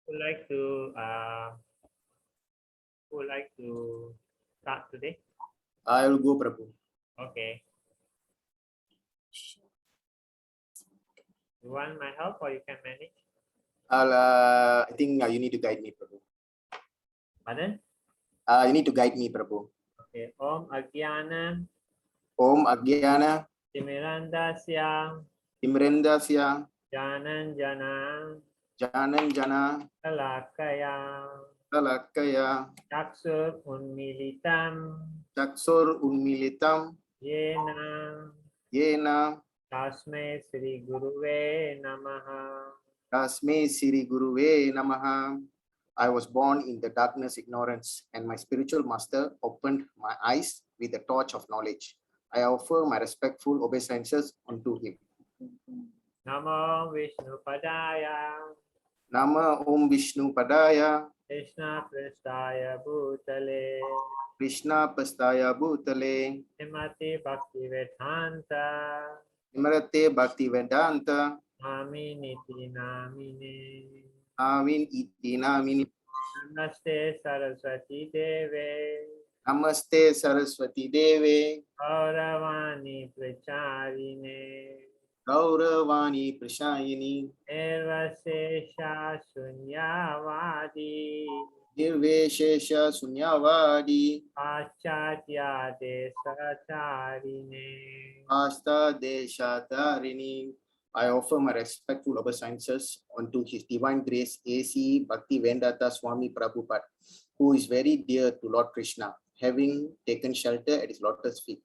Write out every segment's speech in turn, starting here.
would like to who would like to start today? I will go, Prabhu. Okay. You want my help or you can manage? I think you need to guide me, Prabhu. Pardon? You need to guide me, Prabhu. Okay. Om Agyana Om Agyana Timirandasya Timrendasya Jananjana Jananjana Kalakaya Talakaya Chaksur Unmilitam Chaksur Unmilitam Yena Yena Tasme Sri Guruve Namaha. Tasme Siri Guruve Namaha. I was born in the darkness, ignorance, and my spiritual master opened my eyes with the torch of knowledge. I offer my respectful obeisances unto him. Namo Vishnu Padaya Nama Om Vishnu Padaya Krishna Pristaya Bhutale Krishna Pastaya Bhutale Himati Bhakti Vedanta Nimarate Bhakti Vedanta Nami Niti Namine Avin Iti Namini. Namaste Saraswati Deve Namaste Saraswati Deve Gauravani Pracharine Gauravani Prashayini Nirvasesha Sunyavadi Nirveshesha Sunyavadi Pachatya Desacharine. Asta Desha Tarini. I offer my respectful obeisances unto His Divine Grace A.C. Bhakti Vedanta Swami Prabhupada, who is very dear to Lord Krishna, having taken shelter at His lotus feet.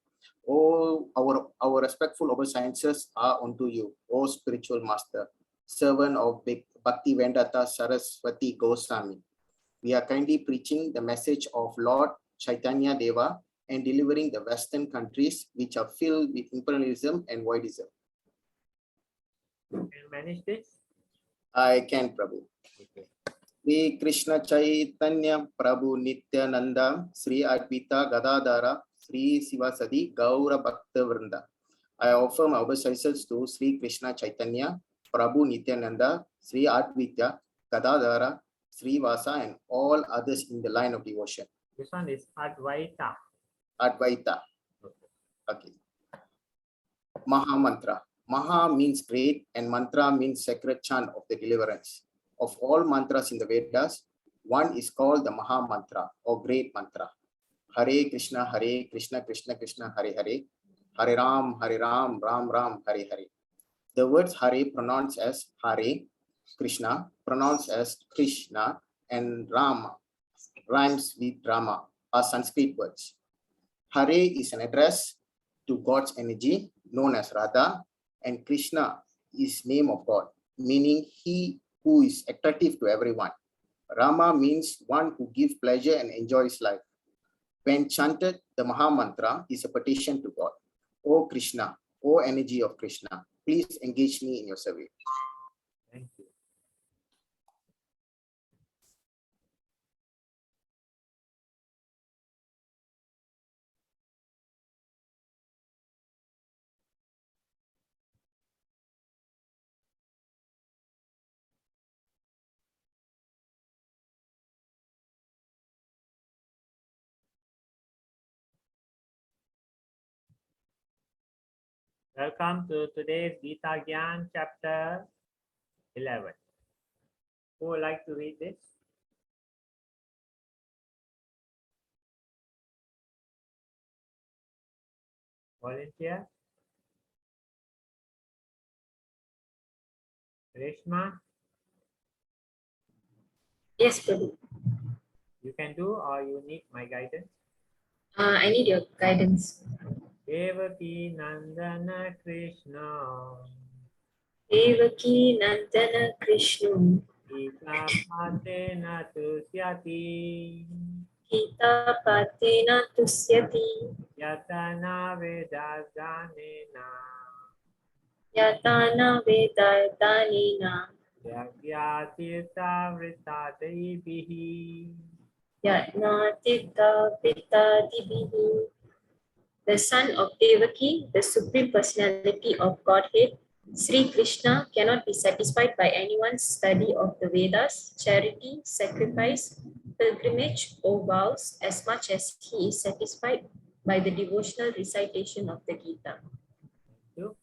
Oh, our respectful obeisances are unto you, O spiritual master, servant of Bhakti Vedanta Saraswati Goswami. We are kindly preaching the message of Lord Chaitanya Deva and delivering the Western countries which are filled with imperialism and voidism. Can you manage this? I can, Prabhu. Okay. Sri Krishna Chaitanya Prabhu Nityananda Sri Advaita Gadadhara Sri Sivasadi Gaura Bhakta Vrinda. I offer my obeisances to Sri Krishna Chaitanya Prabhu Nityananda Sri Advaita Gadadhara Sri Vasa and all others in the line of devotion. This one is Advaita. Advaita. Okay. Maha Mantra. Maha means great and mantra means sacred chant of the deliverance. Of all mantras in the Vedas, one is called the Maha Mantra or great mantra. Hare Krishna, Krishna Krishna, Hare Hare. Hare Ram, Ram Ram, Hare Hare. The words Hare pronounced as Hare, Krishna pronounced as Krishna, and Rama rhymes with Rama are Sanskrit words. Hare is an address to God's energy known as Radha, and Krishna is name of God, meaning he who is attractive to everyone. Rama means one who gives pleasure and enjoys life. When chanted, the Maha Mantra is a petition to God. O Krishna, O energy of Krishna, please engage me in your service. Thank you. Welcome to today's Gita Gyan chapter 11. Who would like to read this? Volunteer? Reshma? Yes, Prabhu. You can do or you need my guidance? I need your guidance. Devaki Nandana Krishna Devaki Nandana Krishna Gita Patena Tusyati Gita Patena Tusyati Yatana Vedaganena Yatana Vedadanina Yagyatirtha Vritadaibihi. Yatnatita Vitadibihi. The son of Devaki, the Supreme Personality of Godhead, Sri Krishna cannot be satisfied by anyone's study of the Vedas, charity, sacrifice, pilgrimage, or vows as much as he is satisfied by the devotional recitation of the Gita. You.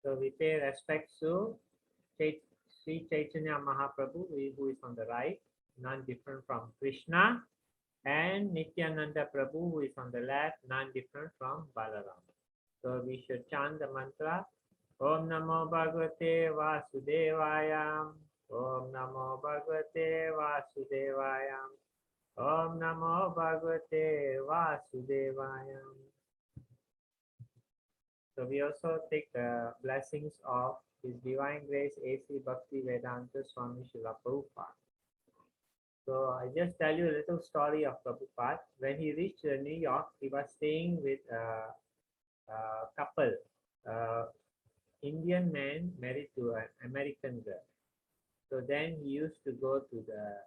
So we pay respect to Sri Chaitanya Mahaprabhu, who is on the right, none different from Krishna, and Nityananda Prabhu, who is on the left, none different from Balaram. So we should chant the mantra, Om Namo Bhagavate Vasudevaya, Om Namo Bhagavate Vasudevaya, Om Namo Bhagavate Vasudevaya. So we also take the blessings of His Divine Grace A.C. Bhakti Vedanta Swami Srila Prabhupada. So I just tell you a little story of Prabhupada. When he reached New York, he was staying with a couple, Indian man married to an American girl. So then he used to go to the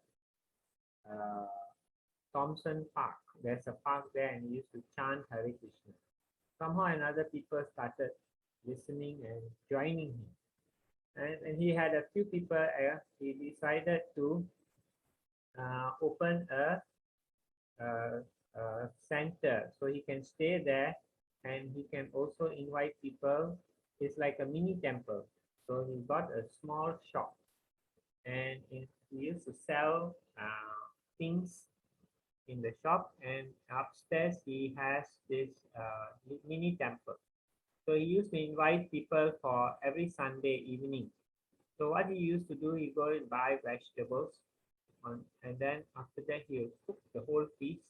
Thompson Park. There's a park there, and he used to chant Hare Krishna. Somehow another people started listening and joining him. And he had a few people, he decided to open a center so he can stay there, and he can also invite people. It's like a mini temple. So he got a small shop, and he used to sell things in the shop, and upstairs he has this mini temple. So he used to invite people for every Sunday evening. So what he used to do, he go and buy vegetables, and then after that he will cook the whole feast,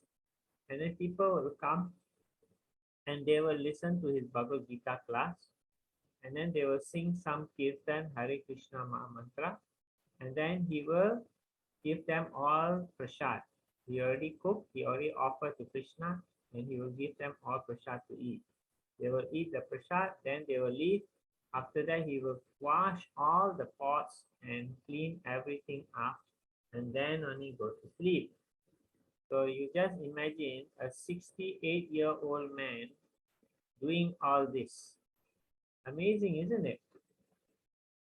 and then people will come and they will listen to his Bhagavad Gita class, and then they will sing some kirtan, Hare Krishna mantra, and then he will give them all prasad. He already cooked, he already offered to Krishna, and he will give them all prasad to eat. They will eat the prasad, then they will leave. After that, he will wash all the pots and clean everything up, and then only go to sleep. So you just imagine a 68-year-old man doing all this. Amazing, isn't it?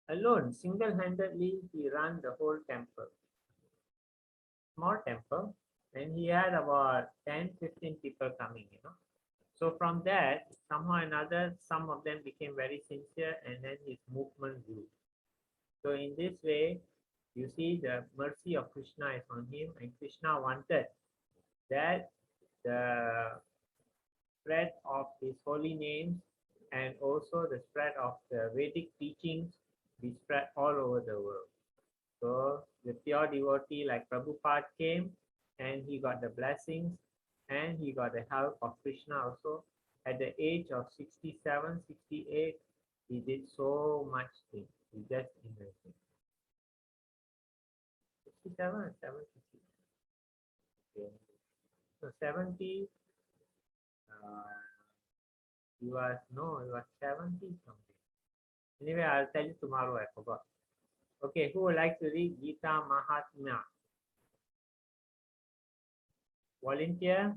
Alone, single-handedly, he ran the whole temple. Small temple, and he had about 10-15 people coming, So from that, somehow or another, some of them became very sincere, and then his movement grew. So in this way, you see the mercy of Krishna is on him, and Krishna wanted that the spread of his holy names and also the spread of the Vedic teachings be spread all over the world. So the pure devotee like Prabhupada came, and he got the blessings, and he got the help of Krishna also. At the age of 67, 68, he did so much things. He just imagine. 67 or 70? Okay. So 70, he was 70 something. Anyway, I'll tell you tomorrow, I forgot. Okay, who would like to read Gita Mahatmya? Volunteer?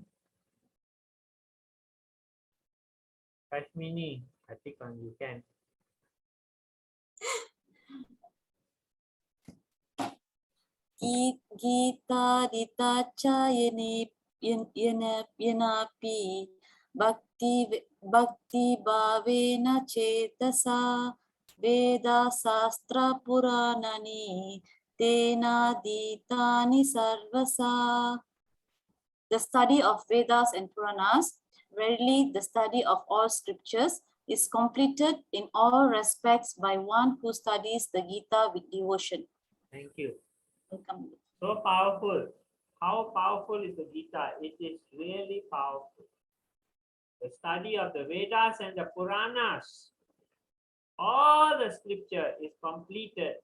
Kashmini, I think you can. Gita-ditachayane yanapi bhakti bhavena chetasa Veda Sastra Puranani Tena Ditani Sarvasa. The study of Vedas and Puranas, rarely the study of all scriptures, is completed in all respects by one who studies the Gita with devotion. Thank you. Welcome. So powerful. How powerful is the Gita? It is really powerful. The study of the Vedas and the Puranas, all the scripture is completed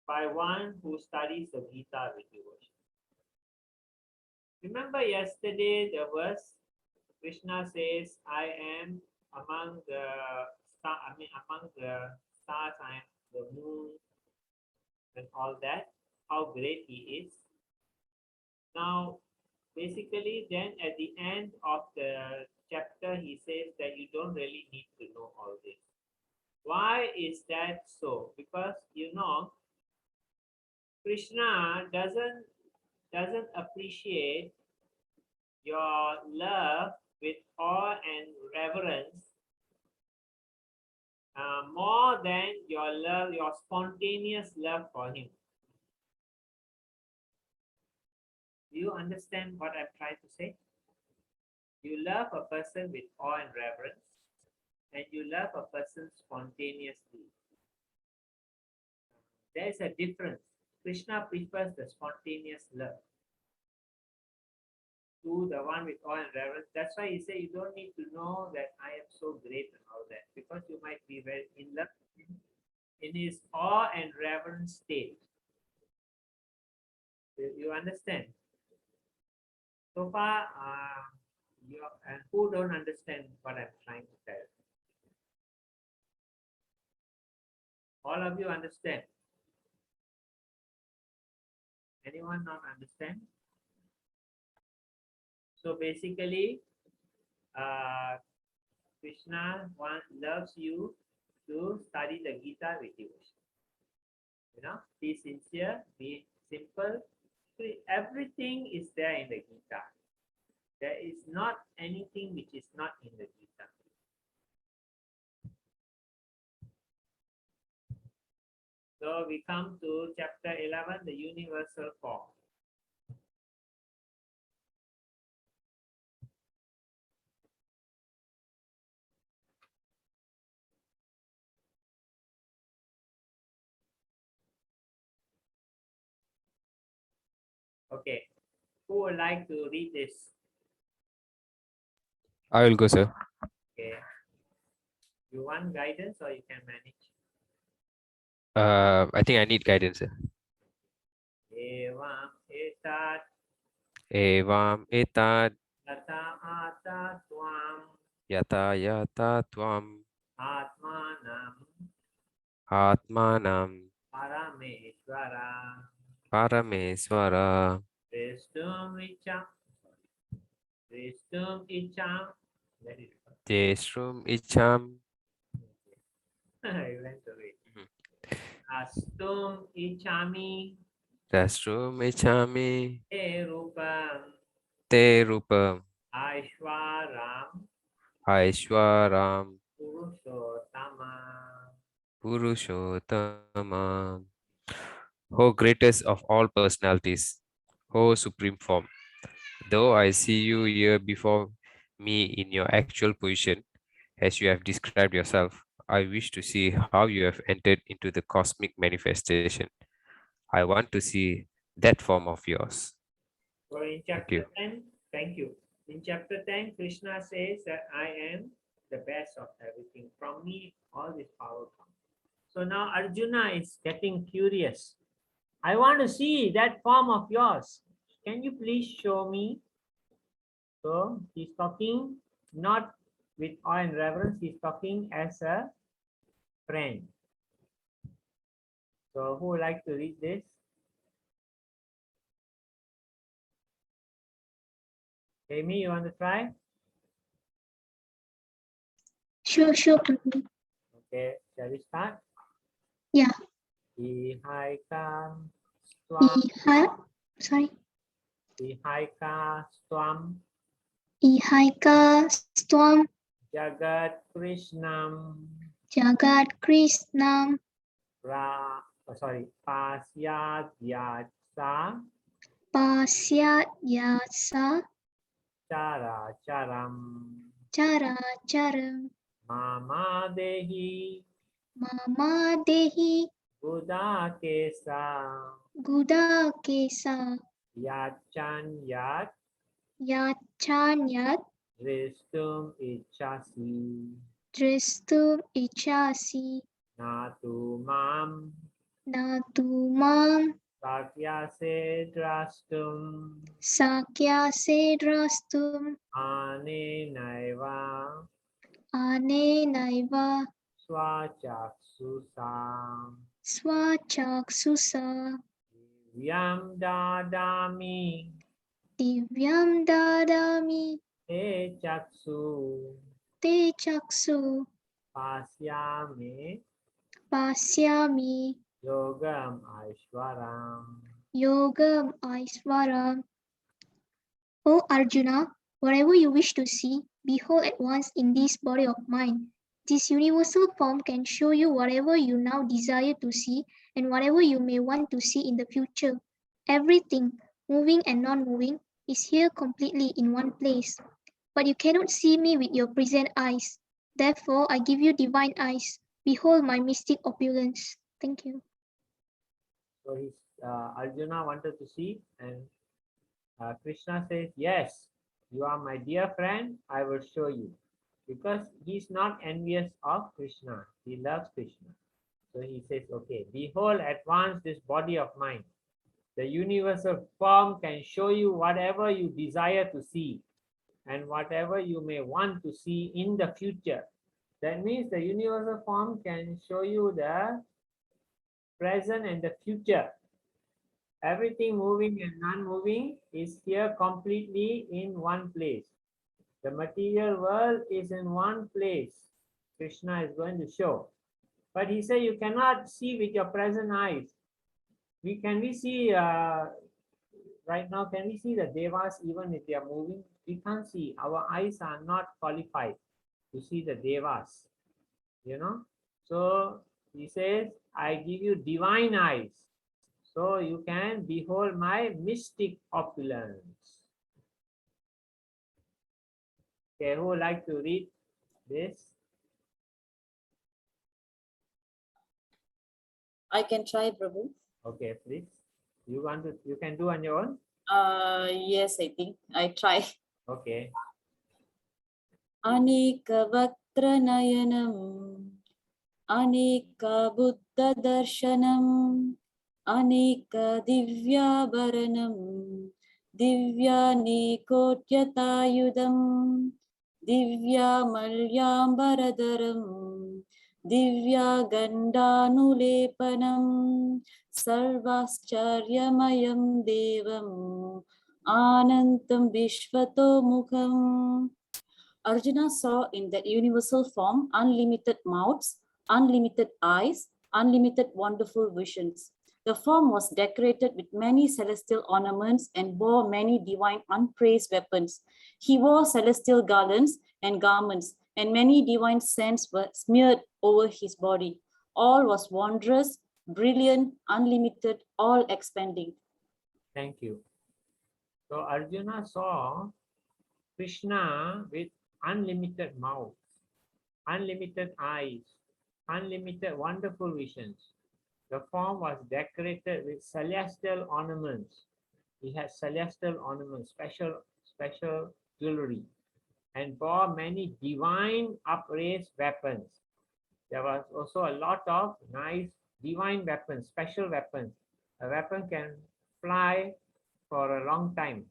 by one who studies the Gita with devotion. Remember yesterday the verse Krishna says, I am among the among the stars, I am the moon, and all that, how great he is. Now, basically, then at the end of the chapter he says that you don't really need to know all this. Why is that so? Because Krishna doesn't appreciate your love with awe and reverence more than your love, your spontaneous love for him. Do you understand what I'm trying to say? You love a person with awe and reverence, and you love a person spontaneously. There is a difference. Krishna prefers the spontaneous love to the one with awe and reverence. That's why he said you don't need to know that I am so great and all that, because you might be very in love in his awe and reverence state. You understand? So far, and who don't understand what I'm trying to tell? All of you understand? Anyone not understand? So basically, Krishna loves you to study the Gita with devotion. Be sincere, be simple. Everything is there in the Gita. There is not anything which is not in the Gita. So we come to chapter 11, the universal form. Okay, who would like to read this? I will go, sir. Okay. You want guidance or you can manage? I think I need guidance, sir. Evam etat Evam etad yata ata tvam yata yata tvam atmanam atmanam parameshvara parameswara Dreshtum icham let it go. jesrum icham I went away. Astum ichami rastrum ichami te rupam te rupam aishwaram aishwaram purushottama. purushottamam. O greatest of all personalities, O supreme form, though I see you here before me in your actual position, as you have described yourself, I wish to see how you have entered into the cosmic manifestation. I want to see that form of yours. So in chapter 10, thank you. In chapter 10, Krishna says that I am the best of everything. From me, all this power comes. So now Arjuna is getting curious. I want to see that form of yours. Can you please show me? So he's talking not with awe and reverence, he's talking as a friend. So who would like to read this? Amy, you want to try? Sure, Prabhu. Okay, shall we start? Yeah. Ihaika swam. Ihaika swam. Ihaika Swam Jagat Krishnam. Jagat Krishnam Pasyad Yatsa Pasya Yasa Chara Charam Chara Charam Mama Dehi Mama Dehi Buddha Kesa Guda Kesa Yachan Yat Yachanyat Dristum Ichasi Dristum Ichasi Natu Mam Natumam Sakya Se Drastum Sakya Sedrastum Ane Naiva Ane Naiva Swachaksusam Swachaksusa Yam Dadami Divyam Dadami te chaksu te chaksu pasyame pasyami yogam aishwaram. yogam aiswaram. O Arjuna, whatever you wish to see, behold at once in this body of mine. This universal form can show you whatever you now desire to see and whatever you may want to see in the future. Everything, moving and non-moving, is here completely in one place. But you cannot see me with your present eyes. Therefore, I give you divine eyes. Behold my mystic opulence. Thank you. So Arjuna wanted to see, and Krishna says, yes, you are my dear friend, I will show you. Because he's not envious of Krishna, he loves Krishna. So he says, okay, behold at once this body of mine. The universal form can show you whatever you desire to see and whatever you may want to see in the future. That means the universal form can show you the present and the future. Everything moving and non-moving is here completely in one place. The material world is in one place. Krishna is going to show. But he said you cannot see with your present eyes. Can we see right now, can we see the devas even if they are moving? We can't see. Our eyes are not qualified to see the devas, you know. So he says, I give you divine eyes, so you can behold my mystic opulence. Okay, who would like to read this? I can try, Prabhu. Okay, please. You can do on your own? Yes, I think I try. Okay. Anikavakranayanam, Anikabuddhadarshanam, Anikadivyabaranam, Divyanikotyatāyudam, Divyamalyambaradaram, Divyagandanulepanam, Sarvascharyamayam devam, Anantam Vishvatomukham. Arjuna saw in that universal form unlimited mouths, unlimited eyes, unlimited wonderful visions. The form was decorated with many celestial ornaments and bore many divine unpraised weapons. He wore celestial garlands and garments, and many divine scents were smeared over his body. All was wondrous, brilliant, unlimited, all expanding. Thank you. So Arjuna saw Krishna with unlimited mouth, unlimited eyes, unlimited wonderful visions. The form was decorated with celestial ornaments. He had celestial ornaments, special jewelry, and bore many divine upraised weapons. There was also a lot of nice divine weapons, special weapons. A weapon can fly for a long time,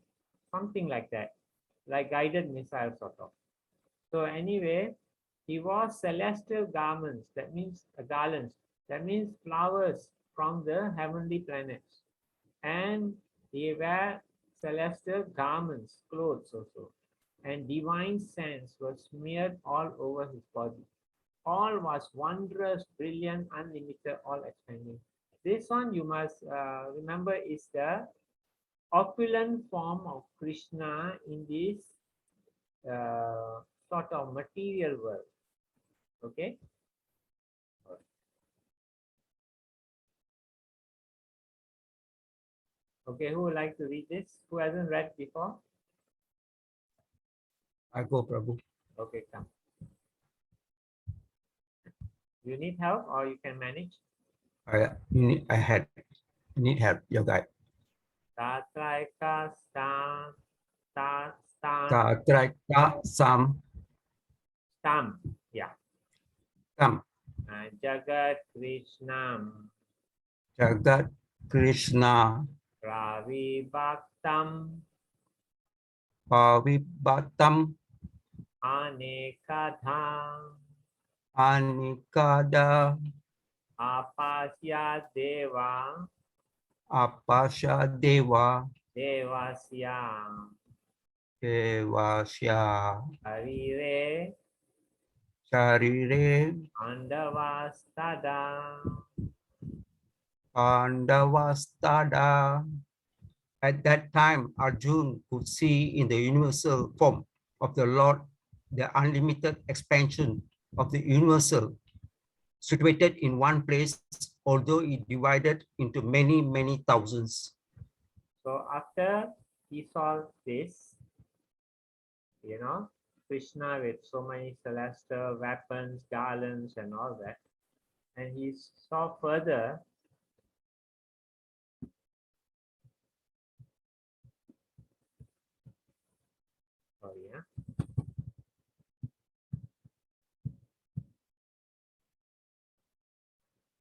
something like that, like guided missiles sort of. So anyway, he wore celestial garments, that means garlands, that means flowers from the heavenly planets. And he wore celestial garments, clothes also. And divine scents were smeared all over his body. All was wondrous, brilliant, unlimited, all expanding. This one you must remember is the opulent form of Krishna in this sort of material world. Okay. Okay, who would like to read this? Who hasn't read before? I go, Prabhu. Okay, come. You need help or you can manage? I need help, your guide. Tatraika stam, Tatraika stam, yeah. Sam Jagat Krishnam, Jagat Krishna Ravi Bhaktam, Pavibatam Anekadham, Anikada Apasya Deva, Apasha Deva Devasya, Devasya Harire Charire Andavastada. Pandavastada. At that time, Arjuna could see in the universal form of the Lord the unlimited expansion of the universal, situated in one place, although it divided into many, many thousands. So after he saw this, Krishna with so many celestial weapons, garlands, and all that, and he saw further. Sorry, yeah.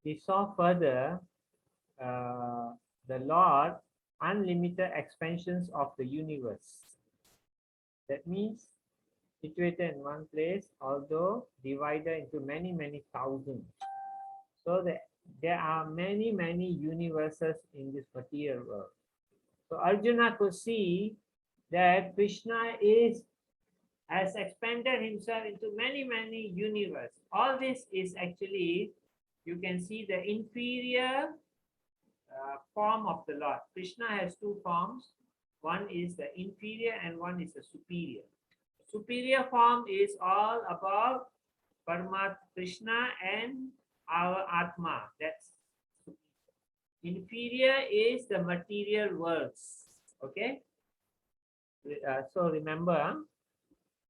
He saw further the Lord unlimited expansions of the universe. That means situated in one place, although divided into many, many thousands. So there are many, many universes in this material world. So Arjuna could see that Krishna has expanded himself into many, many universes. All this is actually, you can see the inferior form of the Lord. Krishna has two forms. One is the inferior and one is the superior. Superior form is all about Paramatma Krishna and our Atma. That's inferior is the material worlds. Okay. So remember,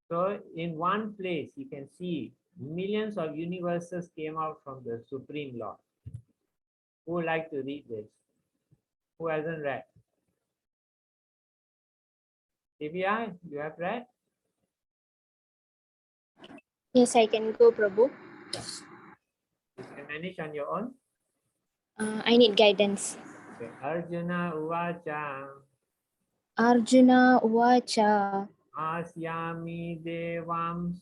so in one place you can see millions of universes came out from the Supreme Lord. Who would like to read this? Who hasn't read? Divya, you have read? Yes, I can go, Prabhu. You can manage on your own. I need guidance. Okay. Arjuna Uvacha Arjuna Uvacha Asyami Devams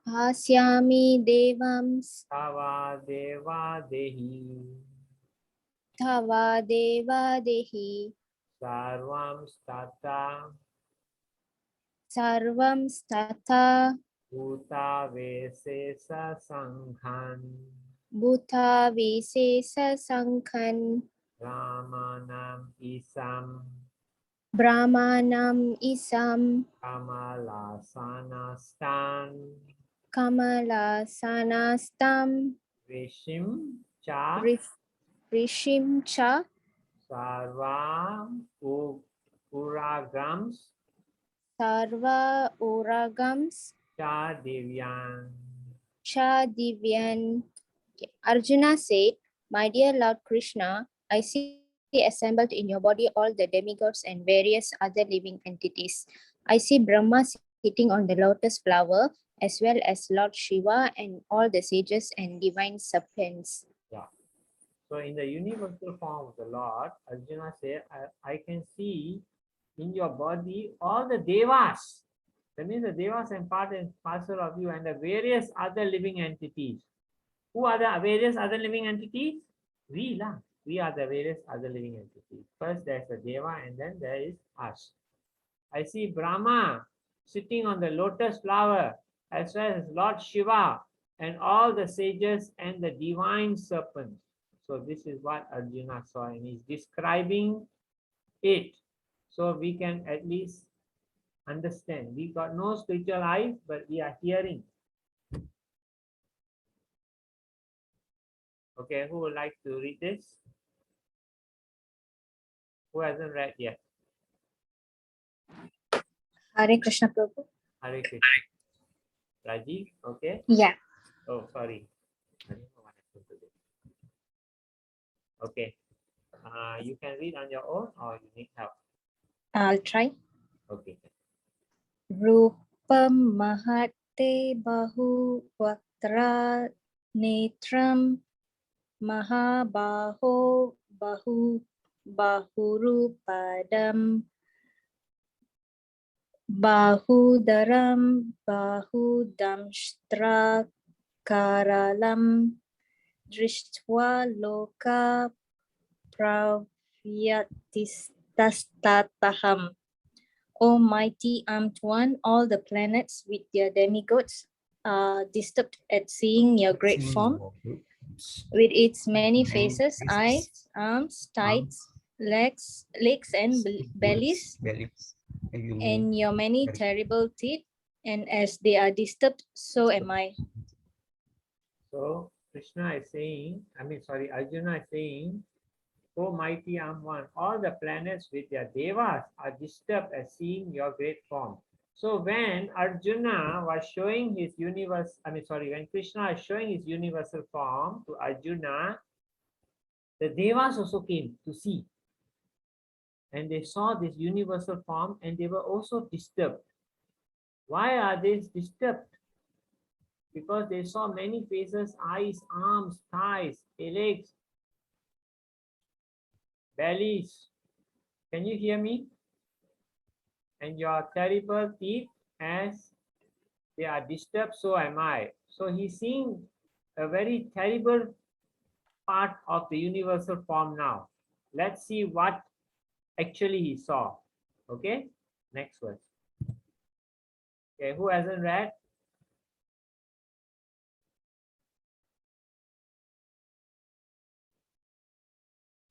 Asyami Devams Tava Deva Dehi Tava Deva Dehi Sarvam Stata Sarvam Statha Bhuta Vesesa Sanghan Bhuta Visesa Sankhan Ramanam Isam Brahmanam Isam Kamalasana Kamala Sanastam Rishim Cha Rishim Cha Sarvam Uragams Sarva Uragams Cha Divyan. Cha Divyan. Arjuna said, "My dear Lord Krishna, I see assembled in your body all the demigods and various other living entities. I see Brahma sitting on the lotus flower, as well as Lord Shiva and all the sages and divine serpents." Yeah. So in the universal form of the Lord, Arjuna said, I can see in your body all the devas. That means the devas and part and parcel of you and the various other living entities. Who are the various other living entities? We lah. We are the various other living entities. First there's a deva and then there is us. I see Brahma sitting on the lotus flower, as well as Lord Shiva and all the sages and the divine serpents. So this is what Arjuna saw and he's describing it. So we can at least understand. We got no spiritual eyes, but we are hearing. Okay, who would like to read this? Who hasn't read yet? Hare Krishna Prabhu. Hare Krishna. Rajiv, okay? Yeah. Oh, sorry. I don't know what happened to this. Okay. You can read on your own or you need help. I'll try. Okay. Rupam Mahate Bahu Vatra Netram Mahabaho Bahurupadam Bahudaram Bahudamshtra Karalam Drishtva Loka Pravyatistataham. O mighty armed one, all the planets with their demigods are disturbed at seeing your great form, with its many faces, eyes, arms, thighs, legs and bellies, and your many terrible teeth. And as they are disturbed, so am I. So Krishna is saying, Arjuna is saying, O mighty armed one, all the planets with their devas are disturbed at seeing your great form. So when Arjuna was showing his when Krishna is showing his universal form to Arjuna, the devas also came to see. And they saw this universal form and they were also disturbed. Why are they disturbed? Because they saw many faces, eyes, arms, thighs, legs, bellies. Can you hear me? And your terrible teeth, as they are disturbed, so am I. So he's seeing a very terrible part of the universal form now. Let's see what actually he saw. Okay, next verse. Okay, who hasn't read?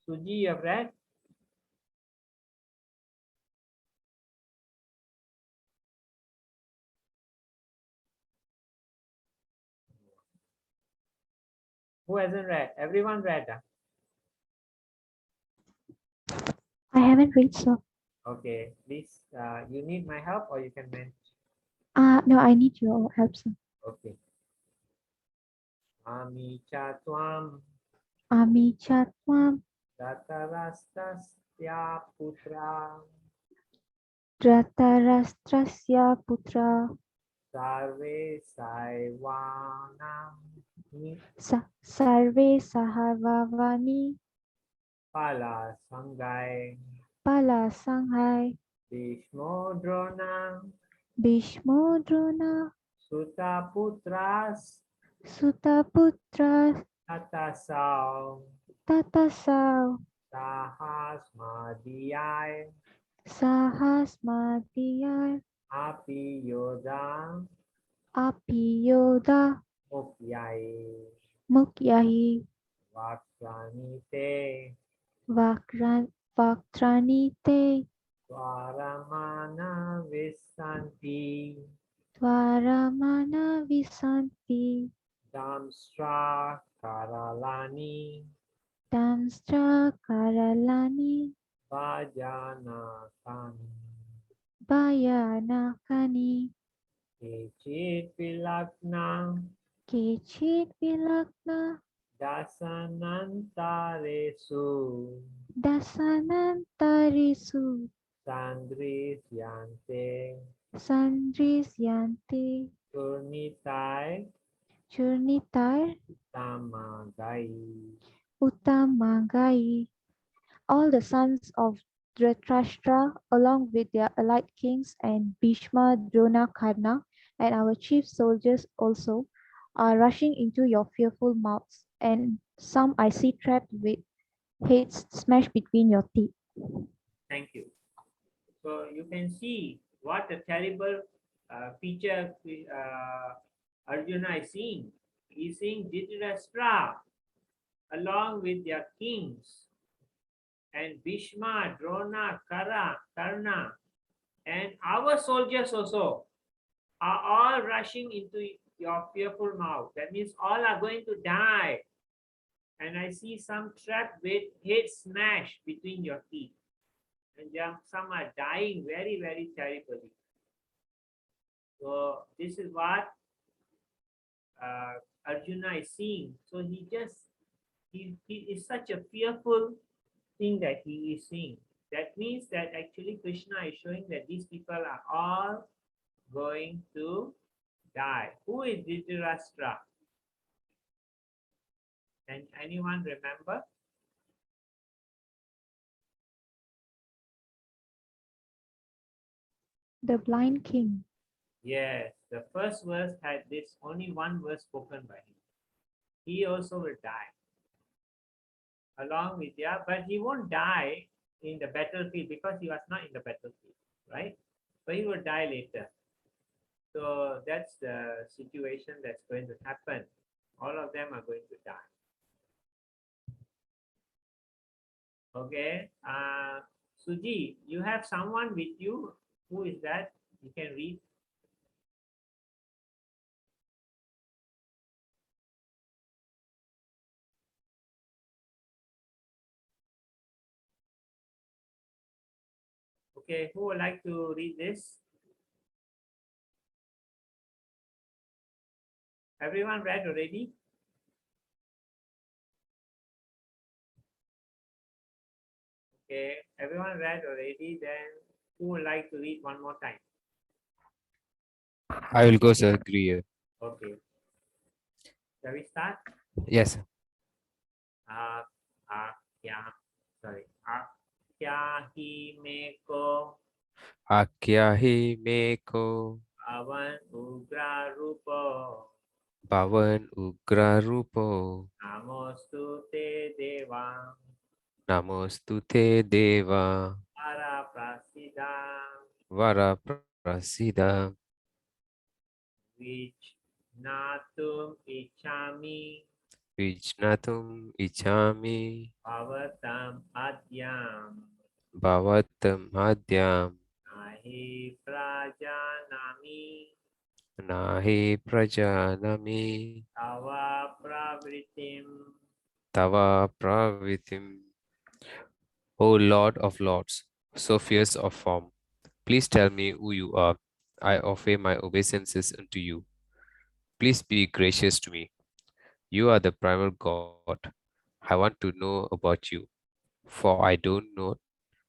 Suji, you have read? Who hasn't read? Everyone read? I haven't read, so. Okay, please, you need my help or you can manage? No, I need your help, sir. Okay. Ami cha tvam Ami Chatwam datarastasya putra Dratarastrasya Putra sarve saivanam Sarve Sahavavani pala sangai Pala Sanghai bhishmo drona Bhishmo Drona suta putras Sutaputra tatasau Tatasau sahasmadiyai Sahasmadiyar api yoda Apiyoda mukhyai Mukyahi vakranite Vaktranite Swaramana Visanti Dvaramana Visanti Damstra Karalani Damstra Karalani Vajanakani Bayanakani Kechit Vilakna Kechit Vilakna Dasanantaresu Dasanantarisu Sandrisyante Sandrisyanti Turnitai Churnitar Tamagai. Utamagai. All the sons of Dhritarashtra, along with their allied kings and Bhishma, Drona, Karna, and our chief soldiers also, are rushing into your fearful mouths, and some I see trapped with heads smashed between your teeth. Thank you. So you can see what a terrible feature Arjuna is seeing. He's seeing Dhritarashtra along with their kings and Bhishma, Drona, Karna, and our soldiers also are all rushing into your fearful mouth. That means all are going to die. And I see some trapped with head smashed between your teeth. And some are dying very, very terribly. So this is what Arjuna is seeing. So he is such a fearful thing that he is seeing. That means that actually Krishna is showing that these people are all going to die. Who is Dhritarashtra? Can anyone remember? The blind king. Yes, the first verse had this only one verse spoken by him. He also will die along with but he won't die in the battlefield because he was not in the battlefield, right? but he will die later. So that's the situation that's going to happen. All of them are going to die. Okay. Suji, you have someone with you. Who is that? You can read. Okay, who would like to read this? Everyone read already? Okay, everyone read already. Then who would like to read one more time? I will go, sir. Agree here. Okay. Shall we start? Yes. Yeah. Sorry. Kya hi meko Akyahi meko avan ugra rupo Bhavan Ugra Rupo namostu te deva Namostute Deva ara prasida Vara Prasida vich natum ichami Vijnatum Ichami avatam adyam Bhavatam Madhyam nahi prajanami Nahi Prajanami tava pravritim Tava Pravitim. O Lord of Lords, so fierce of form, please tell me who you are. I offer my obeisances unto you. Please be gracious to me. You are the primal God. I want to know about you, for I don't know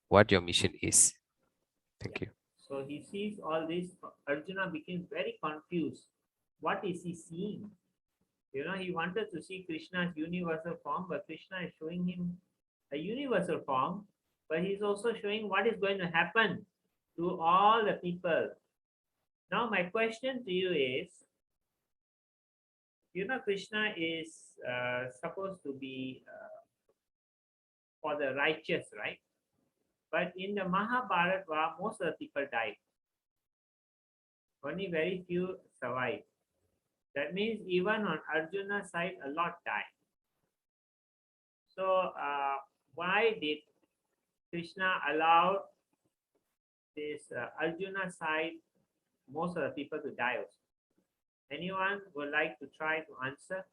what your mission is. Thank you. So he sees all this. Arjuna became very confused. What is he seeing? You know, he wanted to see Krishna's universal form, but Krishna is showing him a universal form, but he's also showing what is going to happen to all the people. Now, my question to you is, you know, Krishna is supposed to be for the righteous, right? But in the Mahabharata, most of the people died. Only very few survived. That means even on Arjuna's side, a lot died. So why did Krishna allow this Arjuna side, most of the people to die also? Anyone would like to try to answer?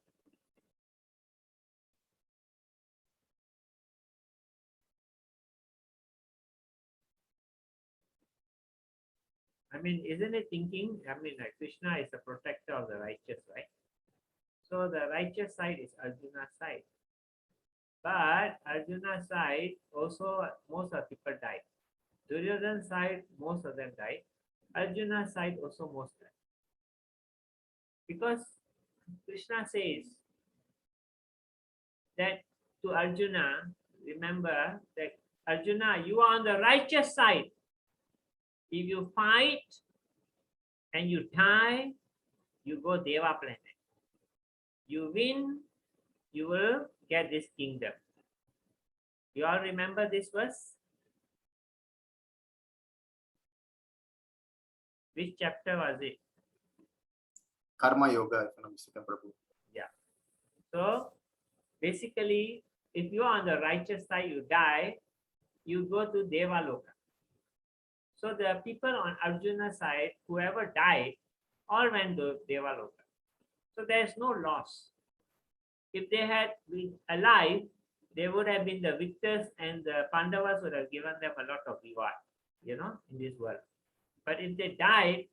I mean, isn't it thinking? I mean, like Krishna is the protector of the righteous, right? So the righteous side is Arjuna's side. But Arjuna's side also most of the people died. Duryodhana's side, most of them died. Arjuna's side also most died. Because Krishna says that to Arjuna, remember that Arjuna, you are on the righteous side. If you fight and you die, you go Deva planet. You win, you will get this kingdom. You all remember this verse? Which chapter was it? Karma Yoga, if I'm not mistaken, Prabhu. Yeah. So basically, if you are on the righteous side, you die, you go to Deva Loka. So the people on Arjuna's side, whoever died, all went to Deva Loka. So there's no loss. If they had been alive, they would have been the victors and the Pandavas would have given them a lot of reward, you know, in this world. But if they died,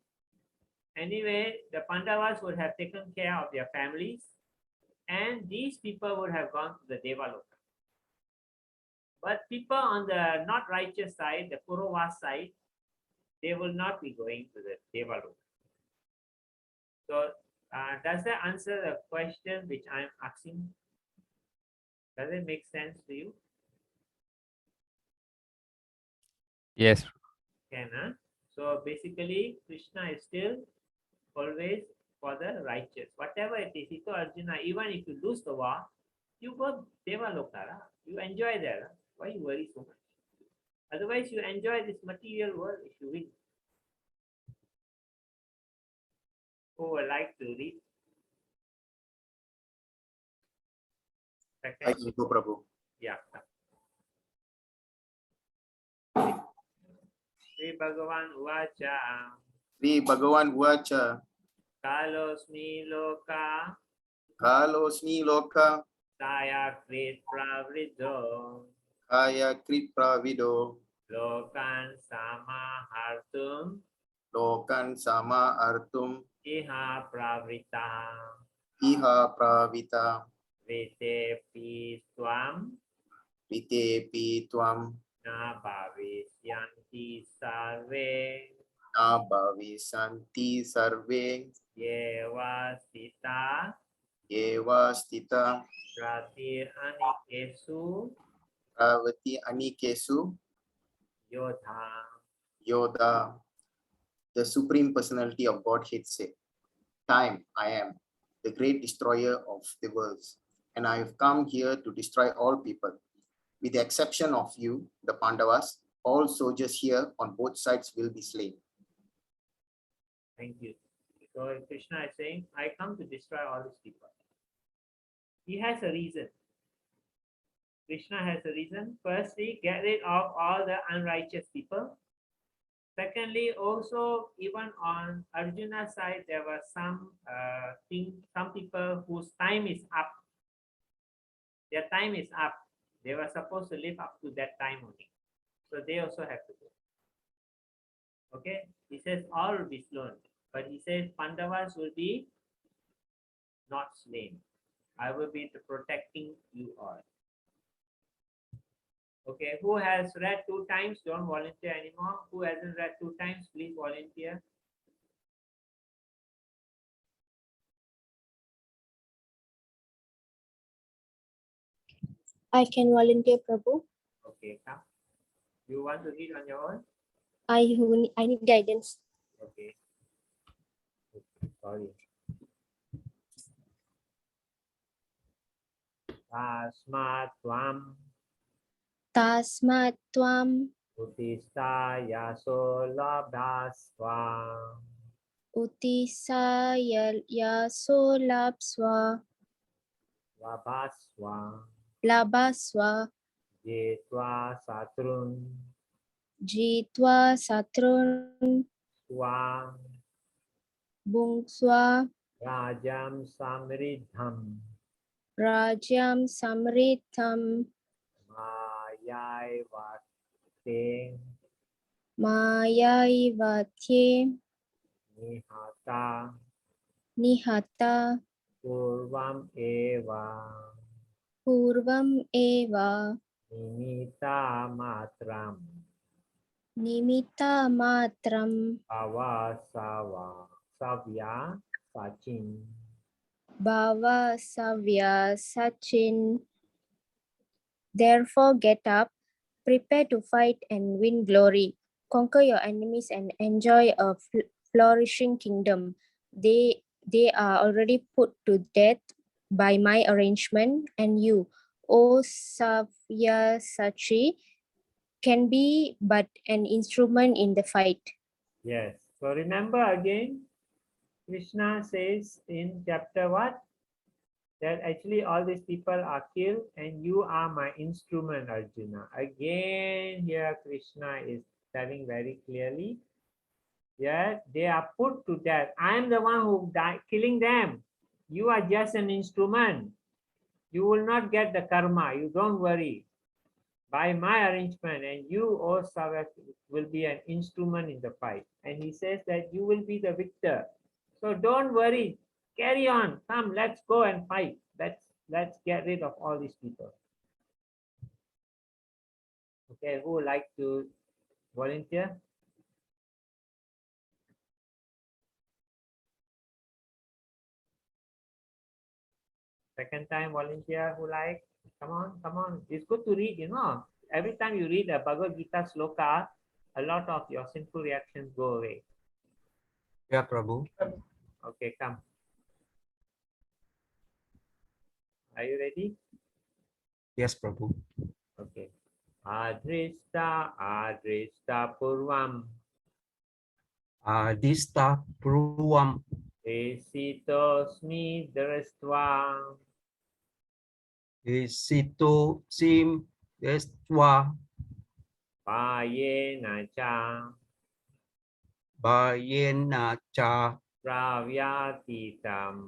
anyway, the Pandavas would have taken care of their families and these people would have gone to the Devaloka. But people on the not righteous side, the Kauravas side, they will not be going to the Devaloka. So does that answer the question which I'm asking? Does it make sense to you? Yes. Can, huh? So basically, Krishna is still always for the righteous. Whatever it is, he told Arjuna, even if you lose the war, you go Devaloka. You enjoy there. Why you worry so much? Otherwise, you enjoy this material world if you win. Who would like to read? I Second, can go, Prabhu. yeah. Sri Bhagavan Uvacha Sri Bhagavan Uvacha, Kalosmi Loka Kalosmi Loka, Saya Krit Pravrido Kaya Kripra Vido, Lokan Samahartum Lokan Sama Artum, Iha Pravrita Iha Pravita, Vite Piswam Vite Pi Tuam, Na Bhavisyanti Sarve Nabhavi Santi Sarve, Yeva Sita Eva Stita, Pratir Anikesu Pravati Anikesu, Yodha. Yoda, the Supreme Personality of Godhead said, Time, I am, the great destroyer of the worlds, and I have come here to destroy all people. With the exception of you, the Pandavas, all soldiers here on both sides will be slain. Thank you. So Krishna is saying, I come to destroy all these people. He has a reason. Krishna has a reason. Firstly, get rid of all the unrighteous people. Secondly, also even on Arjuna's side, there were some people whose time is up. Their time is up. They were supposed to live up to that time only. So they also have to go. Okay, he says all will be slain, but he says Pandavas will be not slain. I will be protecting you all. Okay, who has read 2 times? Don't volunteer anymore. Who hasn't read 2 times? Please volunteer. I can volunteer, Prabhu. Okay, come. You want to read on your own? I need guidance. Okay. Sorry. Tasmat tvam Tasmat tvam utista yaso labdasva utisayaso labasva labaswa jetva satrun jitwa satrun swa bungswa rajam samridham rajam samritam mayaivatte mayaivatye nihata nihata purvam eva purvam eva nimita matram nimita matram avasava savya sachin. bhava savya sachin. Therefore get up, prepare to fight and win glory. Conquer your enemies and enjoy a flourishing kingdom. They are already put to death by my arrangement, and you, O Savya Sachi, can be but an instrument in the fight. Yes. So remember again, Krishna says in chapter what? That actually all these people are killed and you are my instrument, Arjuna. Again, here Krishna is telling very clearly, yeah, they are put to death. I am the one who died, killing them. You are just an instrument. You will not get the karma. You don't worry. By my arrangement, and you, O Savak, will be an instrument in the fight. And he says that you will be the victor. So don't worry. Carry on. Come, let's go and fight. Let's get rid of all these people. Okay, who would like to volunteer? Second time volunteer who like? Come on, come on. It's good to read, you know. Every time you read a Bhagavad Gita sloka, a lot of your sinful reactions go away. Yeah, Prabhu. Okay, come. Are you ready? Yes, Prabhu. Okay. Adrista purvam Adista Pruvam Esitosmi drastva Esito sim destva payena cha bayena cha pravyati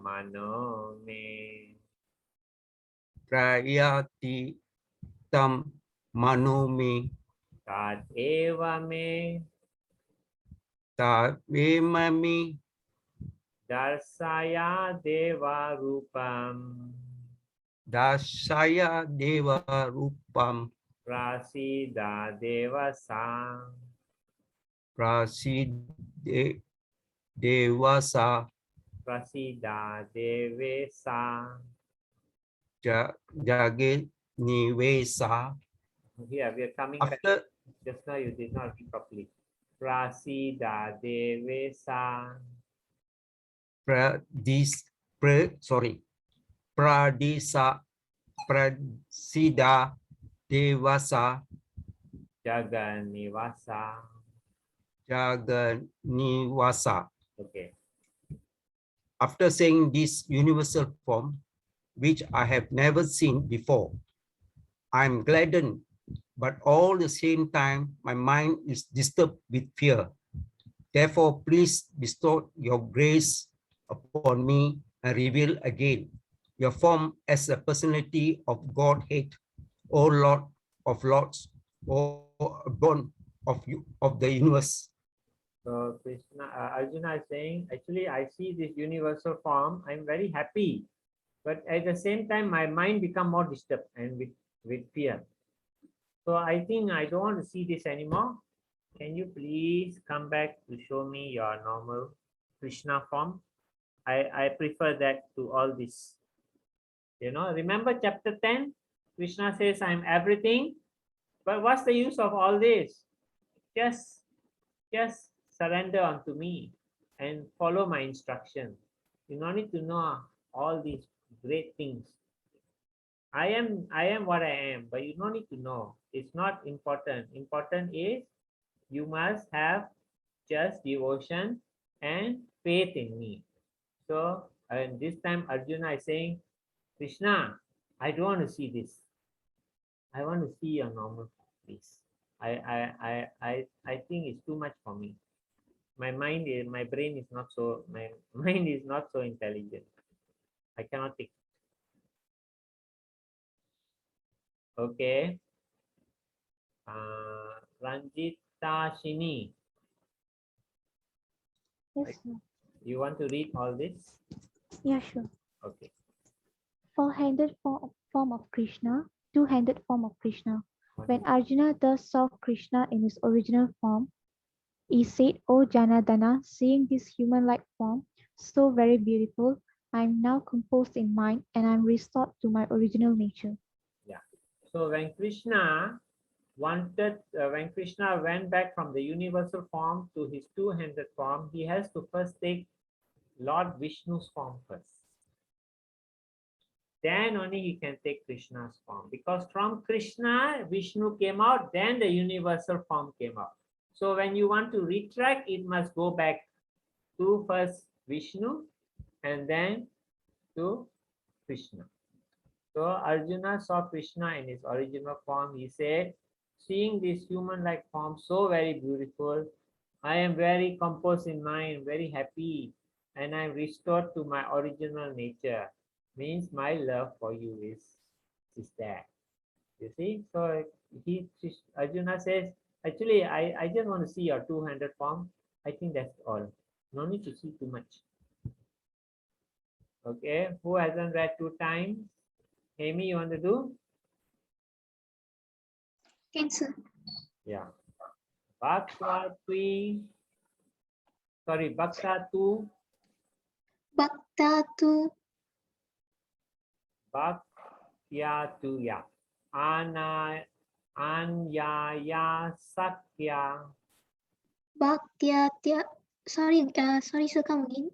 mano me. prayati tam manomi Tad eva me tavemami darsaya deva rupam dasaya deva rupam prasida deva sang praside devasa prasida devesa. jage nivesa. Here we are coming back. After Just now you did not read properly. Prasida devesa. pradisa prasida devasa Jaganivasa. jaganivasa. Okay. After saying this universal form, which I have never seen before, I am gladdened, but all the same time, my mind is disturbed with fear. Therefore, please bestow your grace upon me and reveal again your form as a personality of Godhead, O Lord of Lords, O born of the universe. So Krishna, Arjuna is saying, actually, I see this universal form. I'm very happy, but at the same time, my mind become more disturbed and with fear. So I think I don't want to see this anymore. Can you please come back to show me your normal Krishna form? I prefer that to all this. You know, remember chapter 10? Krishna says, I'm everything. But what's the use of all this? Just surrender unto me and follow my instruction. You don't need to know all these great things. I am what I am, but you don't need to know. It's not important. Important is you must have just devotion and faith in me. So, and this time Arjuna is saying, Krishna, I don't want to see this. I want to see a normal face. I think it's too much for me. My brain is not so, my mind is not so intelligent. I cannot take. Okay. Ranjita Shini, Yes, sir. you want to read all this? Yeah, sure. Okay. Four-handed form of Krishna, two-handed form of Krishna. When Arjuna thus saw Krishna in his original form, he said, O Janardana, seeing this human-like form, so very beautiful, I am now composed in mind and I am restored to my original nature. Yeah. So when Krishna when Krishna went back from the universal form to his two-handed form, he has to first take Lord Vishnu's form first. Then only he can take Krishna's form. Because from Krishna, Vishnu came out, then the universal form came out. So when you want to retract, it must go back to first Vishnu and then to Krishna. So Arjuna saw Krishna in his original form. He said, seeing this human-like form so very beautiful, I am very composed in mind, very happy, and I am restored to my original nature. Means my love for you is there. You see? So Arjuna says, actually, I just want to see your two-handed form. I think that's all. No need to see too much. Okay, who hasn't read 2 times? Amy, you want to do? Cancel. Yeah. Bhakta tu, Bhakta tu, Bhaktya ya. Anyaya sakya. Bhaktya, sorry, sir, come again.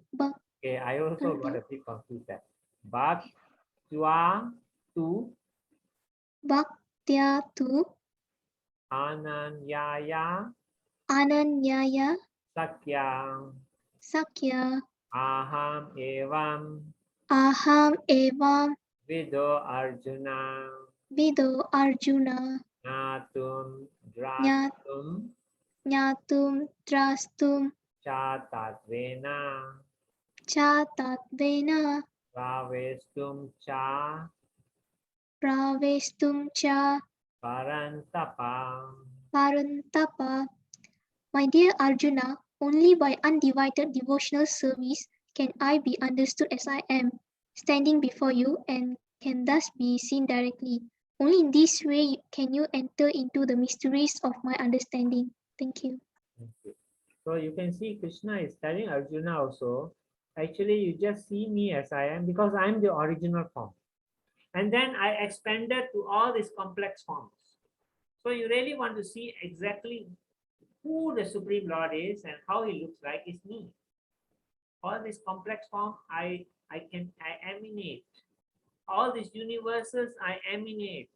Okay, I also got a bit confused there. Bhaktya tu, Bhaktya tu, Ananyaya Ananyaya, sakya. Sakya. aham evam aham evam vido Arjuna vido Arjuna natum Nya- drastum Nyatum trastum cha tatvena cha tatvena pravestum cha pravestum cha parantapa. parantapa. My dear Arjuna, only by undivided devotional service can I be understood as I am, standing before you, and can thus be seen directly. Only in this way can you enter into the mysteries of my understanding. Thank you. Okay. So you can see Krishna is telling Arjuna also, actually you just see me as I am because I am the original form. And then I expanded to all these complex forms. So you really want to see exactly who the Supreme Lord is and how he looks like is me. All this complex form I emanate. All these universes I emanate.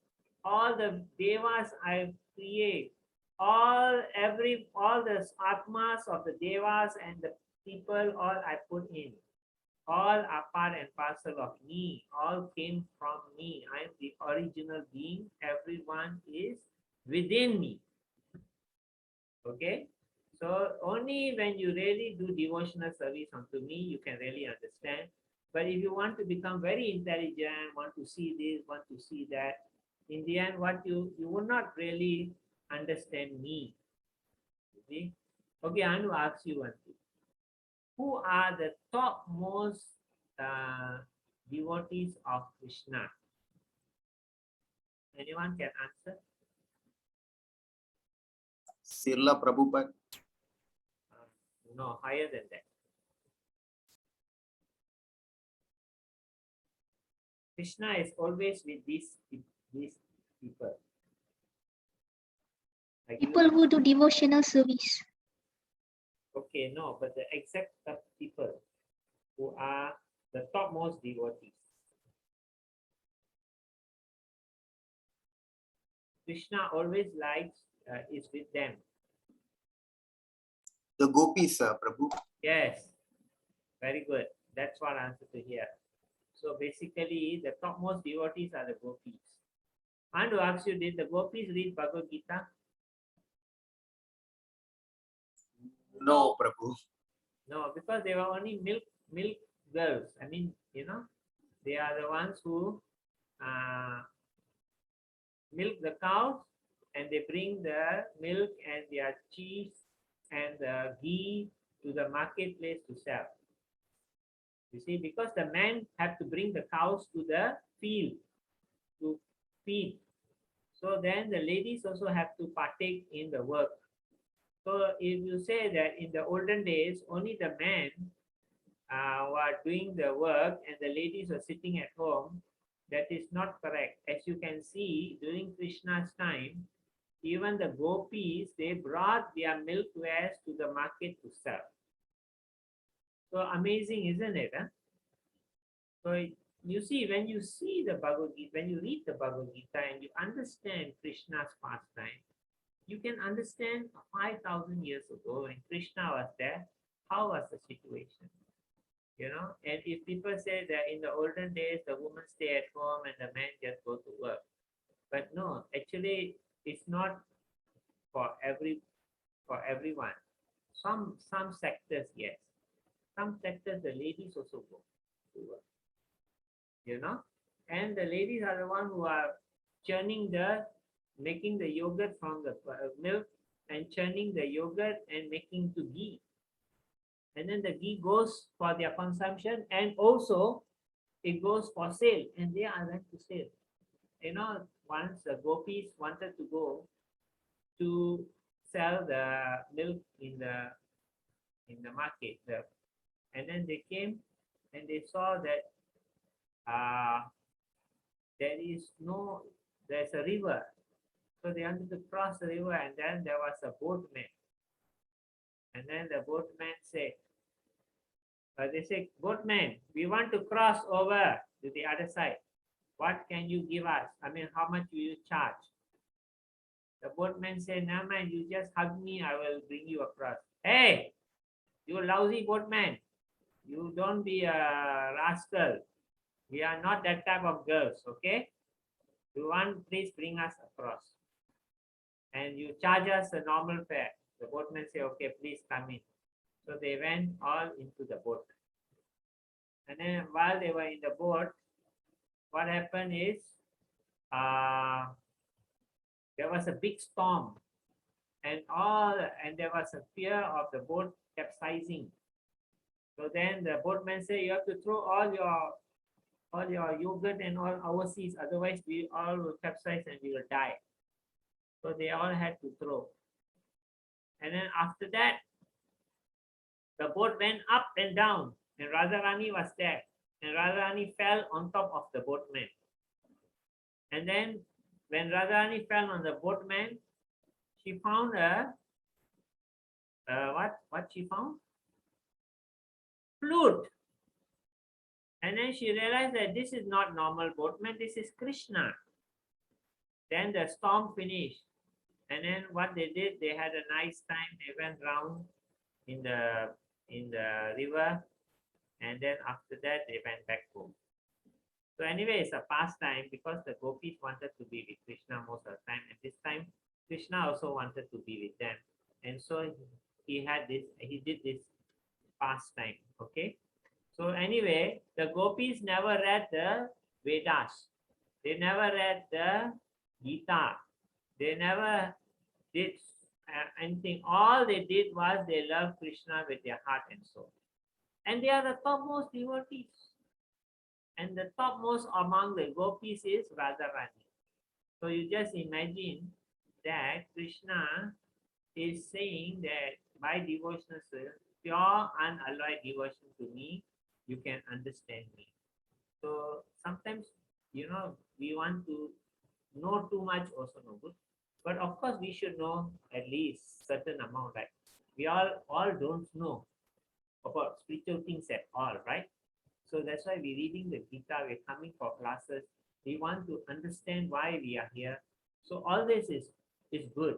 All the devas I create. All the atmas of the devas and the people, all I put in. All are part and parcel of me. All came from me. I am the original being. Everyone is within me. Okay? So only when you really do devotional service unto me, you can really understand. But if you want to become very intelligent, want to see this, want to see that, in the end, what you will not really understand me. You see? Okay, I want to ask you one thing. Who are the topmost devotees of Krishna? Anyone can answer? Srila Prabhupada. No, higher than that. Krishna is always with these people. Like People who do devotional service. okay, no, but the exact people who are the topmost devotees. Krishna always likes is with them. The gopis, Prabhu. Yes, very good. That's what I answer to here. So basically, the topmost devotees are the gopis. I want to ask you, did the gopis read Bhagavad Gita? No, Prabhu. No, because they were only milk girls. I mean, they are the ones who milk the cows, and they bring the milk and their cheese and the ghee to the marketplace to sell. You see, because the men have to bring the cows to the field to feed. So then the ladies also have to partake in the work. So if you say that in the olden days, only the men were doing the work and the ladies were sitting at home, that is not correct. As you can see, during Krishna's time, even the gopis, they brought their milk wares to the market to sell. So amazing, isn't it? Huh? So you see, when you see the Bhagavad Gita, when you read the Bhagavad Gita and you understand Krishna's pastime, you can understand 5,000 years ago when Krishna was there, how was the situation? And if people say that in the olden days, the women stay at home and the men just go to work. But no, actually, it's not for everyone. Some sectors, yes. Some sectors, the ladies also go to work. And the ladies are the one who are making the yogurt from the milk and churning the yogurt and making to ghee. And then the ghee goes for their consumption and also it goes for sale, and they are went to sale. Once the gopis wanted to go to sell the milk in the market, and then they came and they saw that there's a river. So they wanted to cross the river, and then there was a boatman. And then the boatman said, they say, boatman, we want to cross over to the other side. What can you give us? I mean, how much will you charge? The boatman said, no man, you just hug me, I will bring you across. Hey, you lousy boatman, You don't be a rascal. We are not that type of girls, okay? You want, please bring us across. And you charge us a normal fare. The boatman say, okay, please come in. So they went all into the boat. And then while they were in the boat, what happened is there was a big storm, and there was a fear of the boat capsizing. So then the boatman said, you have to throw all your yogurt and all overseas, otherwise we all will capsize and we will die. So they all had to throw. And then after that, the boat went up and down, and Radharani was there. And Radharani fell on top of the boatman. And then when Radharani fell on the boatman, she found what she found? Flute. And then she realized that this is not normal boatman, this is Krishna. Then the storm finished. And then what they did, they had a nice time. They went round in the river. And then after that, they went back home. So anyway, it's a pastime because the gopis wanted to be with Krishna most of the time. And this time, Krishna also wanted to be with them. And so he did this pastime, okay? So anyway, the gopis never read the Vedas. They never read the Gita. They never did anything. All they did was they loved Krishna with their heart and soul. And they are the topmost devotees. And the topmost among the gopis is Radharani. So you just imagine that Krishna is saying that by devotional service, pure unalloyed devotion to me, you can understand me. So sometimes, we want to know too much, also no good. But of course, we should know at least certain amount. Like we all don't know about spiritual things at all, right? So that's why we're reading the Gita, we're coming for classes. We want to understand why we are here. So all this is good.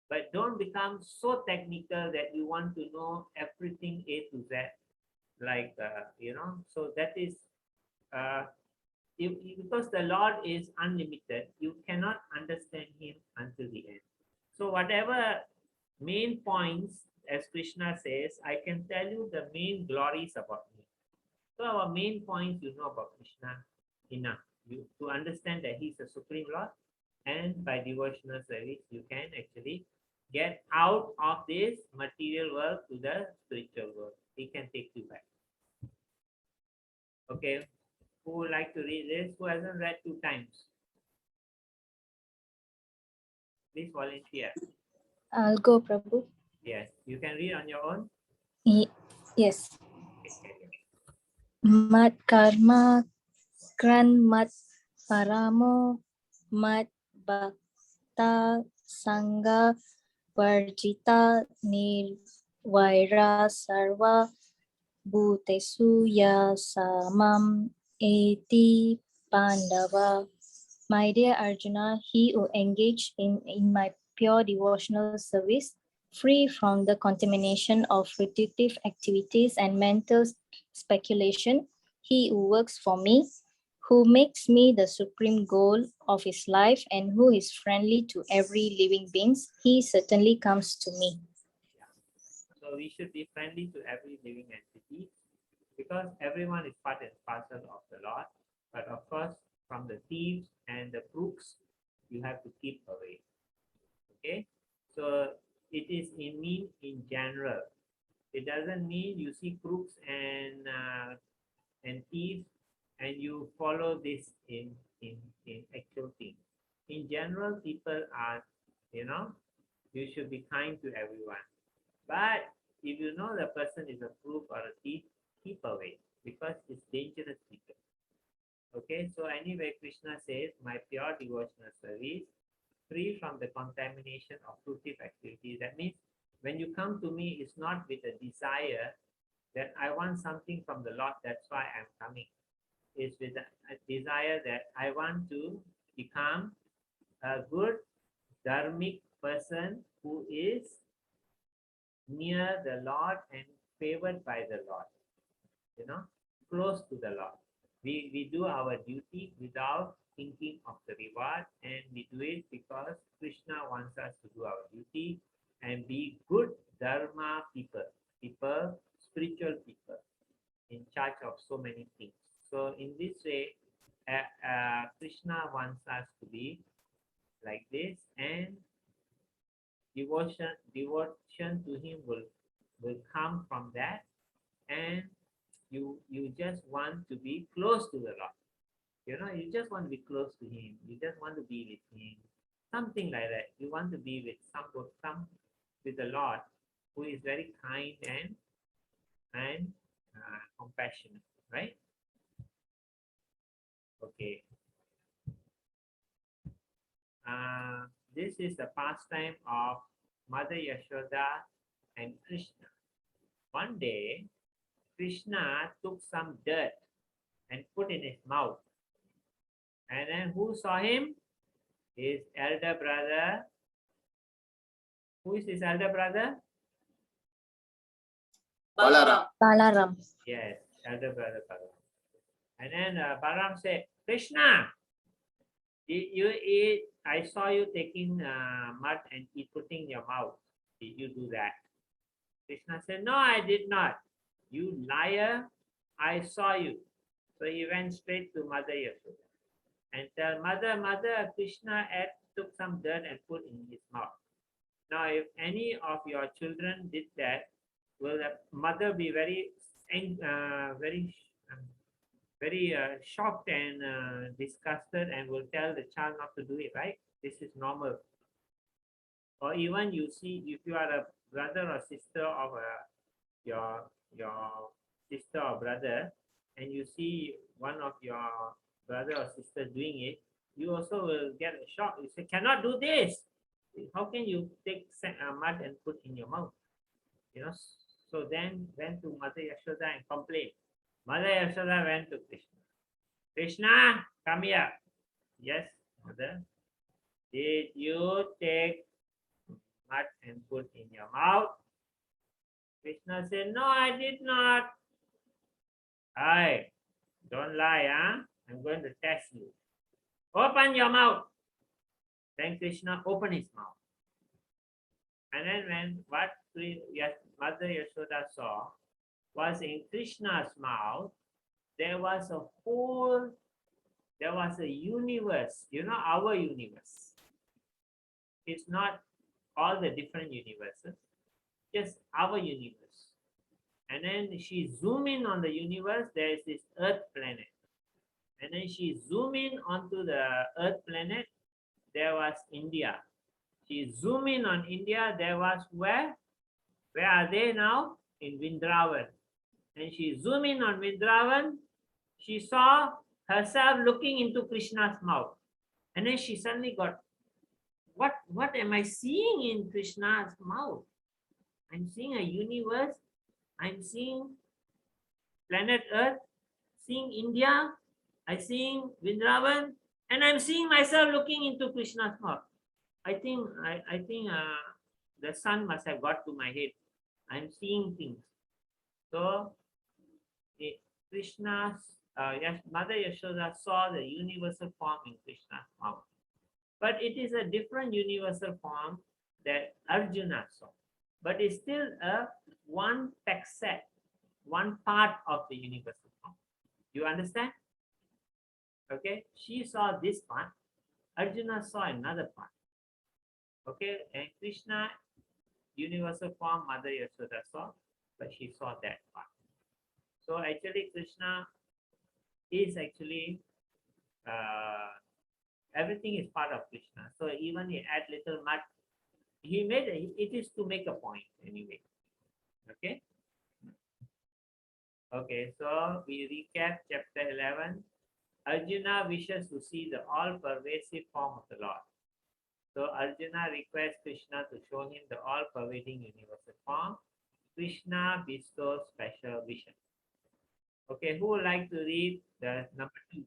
But don't become so technical that you want to know everything A to Z. Like, so that is, because the Lord is unlimited, you cannot understand him until the end. So whatever main points, as Krishna says, I can tell you the main glories about me. So our main points you know about Krishna enough. To understand that he's the Supreme Lord, and by devotional service, you can actually get out of this material world to the spiritual world. He can take you back. Okay, who would like to read this? Who hasn't read 2 times? Please volunteer. I'll go, Prabhu. Yes, you can read on your own. Yes. Okay. Mat karma kran mat paramo mat bhakta sangha varjita nirvaira sarva bhutesu ya samam eti pandava. My dear Arjuna, he who engaged in my pure devotional service, free from the contamination of repetitive activities and mental speculation, he who works for me, who makes me the supreme goal of his life, and who is friendly to every living being, he certainly comes to me. So we should be friendly to every living entity, because everyone is part and parcel of the Lord. But of course, from the thieves and the crooks, you have to keep away. Okay, so it is in general. It doesn't mean you see crooks and thieves and you follow this in actual things. In general, people are, you should be kind to everyone. But if you know the person is a crook or a thief, keep away, because it's dangerous people. Okay, so anyway, Krishna says, my pure devotional service, free from the contamination of fruitive activities. That means when you come to me, it's not with a desire that I want something from the Lord, that's why I'm coming. It's with a desire that I want to become a good dharmic person who is near the Lord and favored by the Lord. close to the Lord. We do our duty without thinking of the reward, and we do it because Krishna wants us to do our duty and be good dharma people, spiritual people in charge of so many things. So in this way, Krishna wants us to be like this, and devotion to him will come from that, and you just want to be close to the Lord. You just want to be close to him. You just want to be with him, something like that. You want to be with some with the Lord, who is very kind and compassionate, right? Okay. This is the pastime of Mother Yashoda and Krishna. One day, Krishna took some dirt and put in his mouth. And then who saw him? His elder brother. Who is his elder brother? Balaram. Balaram. Yes, elder brother Balaram. And then Balaram said, Krishna, did you eat? I saw you taking mud and putting in your mouth. Did you do that? Krishna said, no, I did not. You liar, I saw you. So he went straight to Mother Yashoda and tell Mother, Krishna took some dirt and put in his mouth. Now, if any of your children did that, will the mother be very shocked and disgusted, and will tell the child not to do it, right? This is normal. Or even you see, if you are a brother or sister of your sister or brother, and you see one of your brother or sister doing it, you also will get a shock. You say, cannot do this. How can you take mud and put in your mouth? So then went to Mother Yashoda and complained. Mother Yashoda went to Krishna. Krishna, come here. Yes, Mother. Did you take mud and put in your mouth? Krishna said, no, I did not. Aye, don't lie, huh? I'm going to test you. Open your mouth. Then Krishna opened his mouth. And then when Mother Yashoda saw was in Krishna's mouth, there was a universe, our universe. It's not all the different universes, just our universe. And then she zoomed in on the universe, there is this Earth planet. And then she zoomed in onto the Earth planet, there was India. She zoomed in on India, there was where? Where are they now? In Vrindavan. And she zoomed in on Vrindavan, she saw herself looking into Krishna's mouth. And then she suddenly got, what am I seeing in Krishna's mouth? I'm seeing a universe, I'm seeing planet Earth, seeing India, I'm seeing Vrindavan, and I'm seeing myself looking into Krishna's mouth. I think the sun must have got to my head. I'm seeing things. So Mother Yashoda saw the universal form in Krishna's mouth. But it is a different universal form that Arjuna saw. But it's still one facet, one part of the universal form. You understand? Okay, she saw this part, Arjuna saw another part. Okay, and Krishna, universal form, Mother Yashoda saw, but she saw that part. So actually Krishna is actually, everything is part of Krishna. So even he add little mud, it is to make a point anyway. Okay. Okay, so we recap chapter 11. Arjuna wishes to see the all-pervasive form of the Lord. So Arjuna requests Krishna to show him the all-pervading universal form. Krishna bestows special vision. Okay, who would like to read the number 2?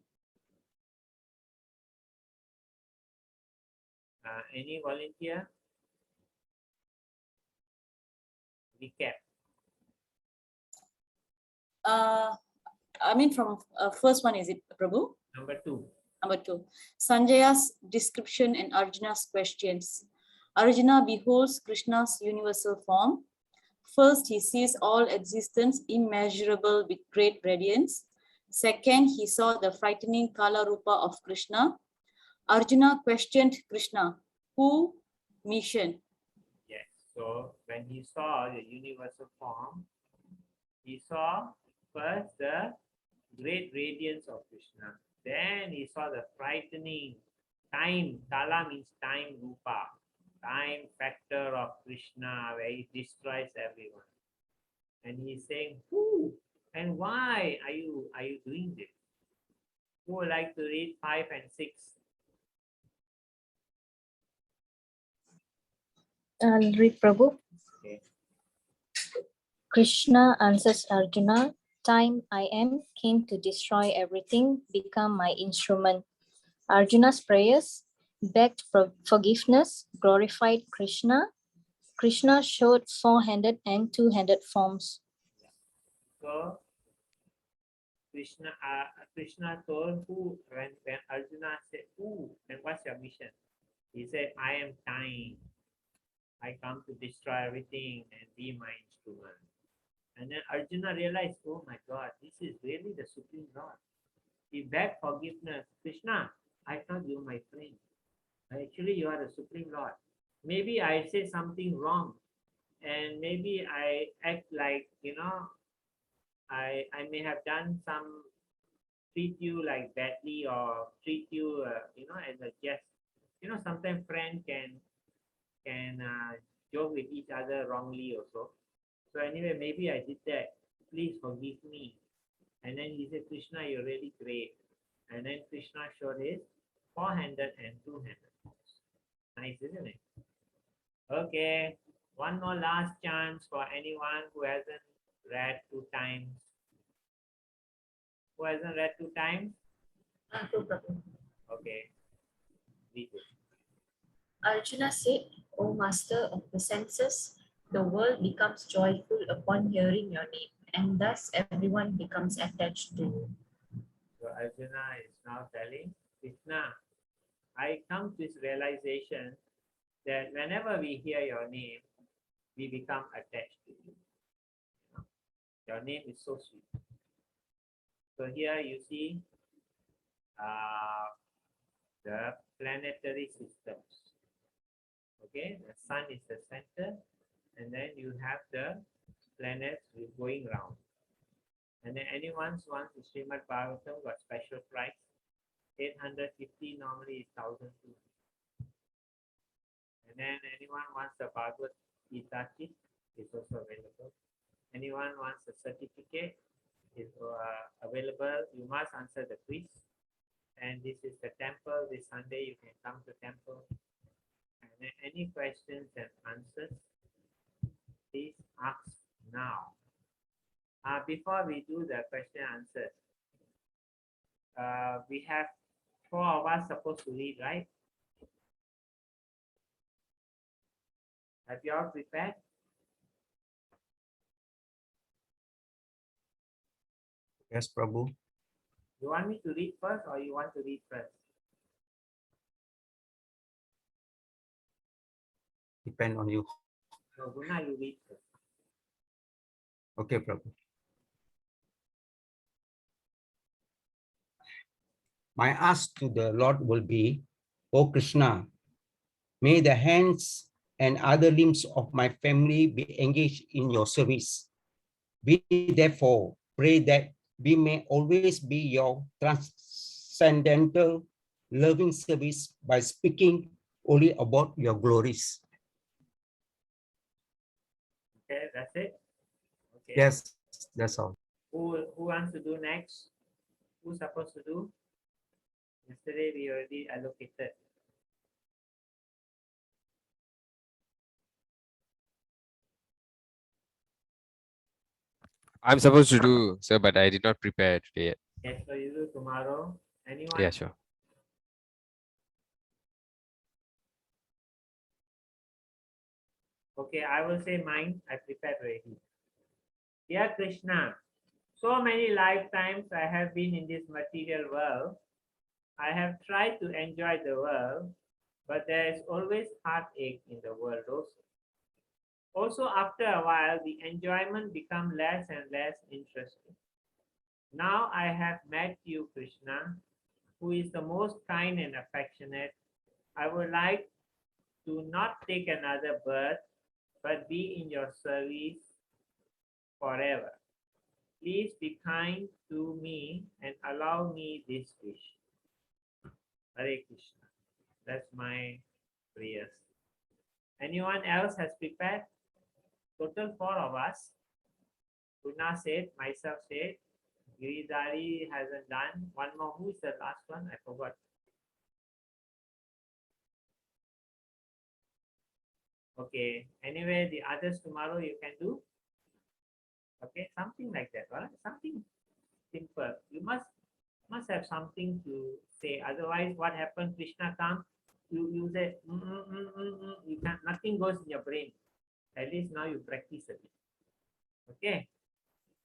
Any volunteer? Recap. I mean, from first one, is it, Prabhu? Number 2. Number 2, Sanjaya's description and Arjuna's questions. Arjuna beholds Krishna's universal form. First, he sees all existence immeasurable with great radiance. Second, he saw the frightening Kala Rupa of Krishna. Arjuna questioned Krishna, who? Mission. Yes. So when he saw the universal form, he saw first the great radiance of Krishna. Then he saw the frightening time. Kala means time, Rupa. Time factor of Krishna, where he destroys everyone. And he's saying, who and why are you doing this? Who would like to read 5 and 6? I'll read, Prabhu. Okay. Krishna answers Arjuna, time I am, came to destroy everything, become my instrument. Arjuna's prayers begged for forgiveness, glorified Krishna. Krishna showed 4-handed and 2-handed forms. So Krishna told who when Arjuna said, who and what's your mission? He said, I am time. I come to destroy everything and be my instrument. And then Arjuna realized, oh my God, this is really the Supreme Lord. He begged forgiveness. Krishna, I thought you were my friend. Actually, you are the Supreme Lord. Maybe I say something wrong. And maybe I act like, I may have done some, treat you like badly or treat you, as a guest. Sometimes friends can joke with each other wrongly also. So anyway, maybe I did that. Please forgive me. And then he said, Krishna, you're really great. And then Krishna showed his 4-handed and 2-handed forms. Nice, isn't it? Okay, one more last chance for anyone who hasn't read 2 times. Who hasn't read 2 times? Okay. Read it. Arjuna said, O master of the senses, the world becomes joyful upon hearing your name, and thus everyone becomes attached to you. So Arjuna is now telling Krishna, I come to this realization that whenever we hear your name, we become attached to you. Your name is so sweet. So here you see the planetary systems. Okay, the sun is the center, and then you have the planets going round. And then anyone wants the Srimad Bhagavatam got special price. 850 normally is 1,200. And then anyone wants the Bhagavad Gita kit, is also available. Anyone wants a certificate, is available. You must answer the quiz. And this is the temple. This Sunday you can come to temple. And then any questions and answers, please ask now. Before we do the question and answers, we have 4 of us supposed to read, right? Have you all prepared? Yes, Prabhu. You want me to read first or you want to read first? Depend on you. No, Guna, you read first. Okay, Prabhu. My ask to the Lord will be, O Krishna, may the hands and other limbs of my family be engaged in your service. We therefore pray that we may always be your transcendental loving service by speaking only about your glories. Okay, that's it. Okay. Yes, that's all. Who wants to do next? Who's supposed to do? Yesterday we already allocated. I'm supposed to do, sir, but I did not prepare today yet. Yes, so you do tomorrow. Anyone? Yeah, sure. Okay, I will say mine. I prepared already. Dear Krishna, So many lifetimes I have been in this material world. I have tried to enjoy the world, but there is always heartache in the world also. Also, after a while, the enjoyment becomes less and less interesting. Now I have met you, Krishna, who is the most kind and affectionate. I would like to not take another birth, but be in your service forever. Please be kind to me and allow me this wish. Hare Krishna. That's my prayers. Anyone else has prepared? Total 4 of us. Puna said, myself said, Giridhari hasn't done. One more. Who is the last one? I forgot. Okay. Anyway, the others tomorrow you can do. Okay, something like that, right? Something simple. You must have something to say. Otherwise, what happens? Krishna comes. You say you can nothing goes in your brain. At least now you practice a bit. Okay.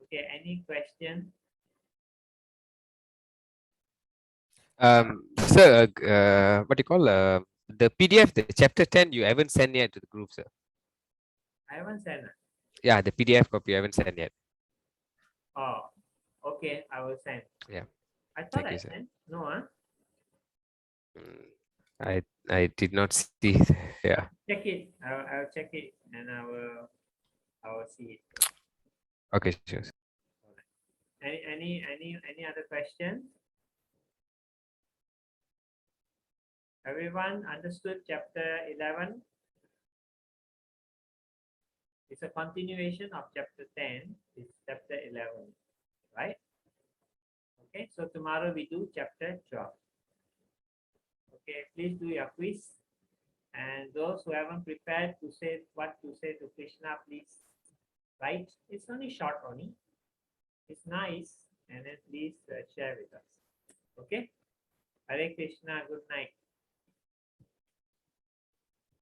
Okay. Any question? Sir, what do you call the PDF, the chapter 10, you haven't sent yet to the group, sir. I haven't sent it. Yeah, the PDF copy you haven't sent yet. Oh, okay. I will send. Yeah. I thought Thank I you, sir. sent. No, huh? I did not see. Yeah. Check it. I'll check it and I will see it. Okay, sure. Any other questions? Everyone understood chapter 11? It's a continuation of chapter 10. It's chapter 11, right? Okay, so tomorrow we do chapter 12. Okay, please do your quiz. And those who haven't prepared to say what to say to Krishna, please write. It's only short only. It's nice. And then please share with us. Okay? Hare Krishna. Good night.